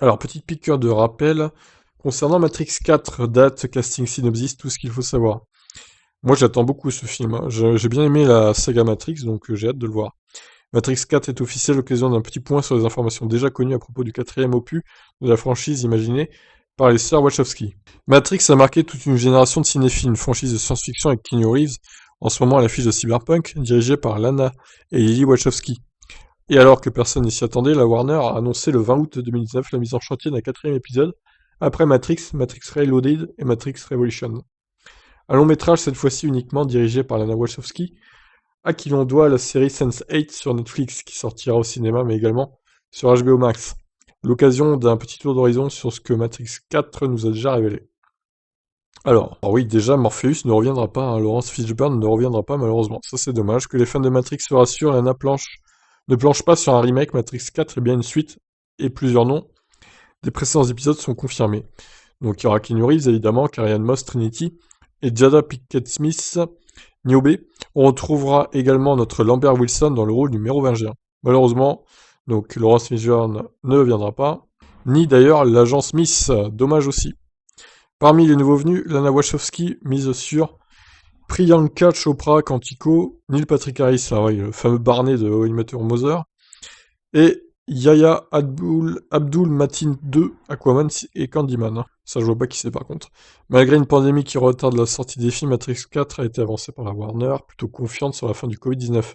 Alors, petite piqûre de rappel, concernant Matrix 4, date, casting, synopsis, tout ce qu'il faut savoir. Moi, j'attends beaucoup ce film, hein. J'ai bien aimé la saga Matrix, donc j'ai hâte de le voir. Matrix 4 est officiel à l'occasion d'un petit point sur les informations déjà connues à propos du quatrième opus de la franchise imaginée par les sœurs Wachowski. Matrix a marqué toute une génération de cinéphiles, une franchise de science-fiction avec Keanu Reeves, en ce moment à l'affiche de Cyberpunk, dirigée par Lana et Lily Wachowski. Et alors que personne n'y s'y attendait, la Warner a annoncé le 20 août 2019 la mise en chantier d'un quatrième épisode, après Matrix, Matrix Reloaded et Matrix Revolution. Un long métrage cette fois-ci uniquement dirigé par Lana Wachowski, à qui l'on doit la série Sense8 sur Netflix, qui sortira au cinéma mais également sur HBO Max. L'occasion d'un petit tour d'horizon sur ce que Matrix 4 nous a déjà révélé. Alors oui, déjà, Morpheus ne reviendra pas, hein, Laurence Fishburne ne reviendra pas malheureusement. Ça c'est dommage, que les fans de Matrix se rassurent, Lana ne planche pas sur un remake, Matrix 4 est bien une suite, et plusieurs noms des précédents épisodes sont confirmés. Donc il y aura Keanu Reeves évidemment, Carrie-Anne Moss, Trinity, et Jada Pinkett Smith, Niobe. On retrouvera également notre Lambert Wilson dans le rôle du mérovingien. Malheureusement, donc Laurence Fishburne ne viendra pas, ni d'ailleurs l'agent Smith, dommage aussi. Parmi les nouveaux venus, Lana Wachowski mise sur Priyanka Chopra Quantico, Neil Patrick Harris, là, ouais, le fameux Barney de How I Met Your Mother, et Yahya Abdul Mateen 2, Aquaman et Candyman. Ça, je vois pas qui c'est par contre. Malgré une pandémie qui retarde la sortie des films, Matrix 4 a été avancé par la Warner, plutôt confiante sur la fin du Covid-19.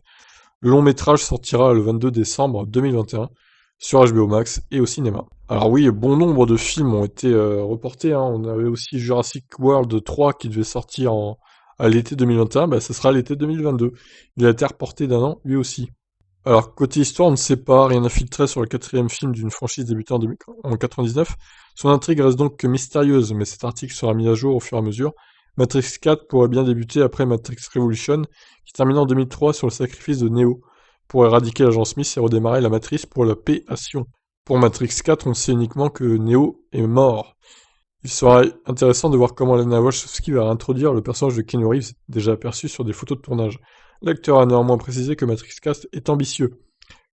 Le long métrage sortira le 22 décembre 2021 sur HBO Max et au cinéma. Alors oui, bon nombre de films ont été reportés, hein. On avait aussi Jurassic World 3 qui devait sortir à l'été 2021, bah, ce sera l'été 2022. Il a été reporté d'un an, lui aussi. Alors, côté histoire, on ne sait pas, rien n'a filtré sur le quatrième film d'une franchise débutée en 1999. Son intrigue reste donc mystérieuse, mais cet article sera mis à jour au fur et à mesure. Matrix 4 pourrait bien débuter après Matrix Revolution, qui termina en 2003 sur le sacrifice de Neo, pour éradiquer l'agent Smith et redémarrer la matrice pour la paix à Sion. Pour Matrix 4, on sait uniquement que Neo est mort. Il sera intéressant de voir comment Lana Wachowski va réintroduire le personnage de Keanu Reeves, déjà aperçu sur des photos de tournage. L'acteur a néanmoins précisé que Matrix 4 est ambitieux.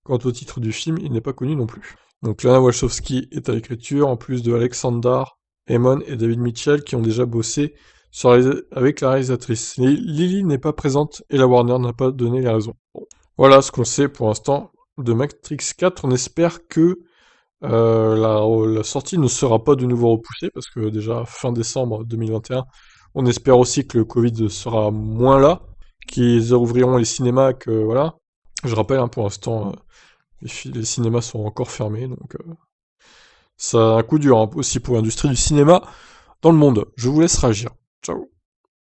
Quant au titre du film, il n'est pas connu non plus. Donc Lana Wachowski est à l'écriture, en plus de Alexander Hammond et David Mitchell qui ont déjà bossé avec la réalisatrice. Lily n'est pas présente et la Warner n'a pas donné les raisons. Bon. Voilà ce qu'on sait pour l'instant de Matrix 4. On espère que la sortie ne sera pas de nouveau repoussée, parce que déjà fin décembre 2021, on espère aussi que le Covid sera moins là, qu'ils rouvriront les cinémas, que voilà. Je rappelle, hein, pour l'instant, les cinémas sont encore fermés, donc ça a un coup dur, hein, aussi pour l'industrie du cinéma dans le monde. Je vous laisse réagir. Ciao.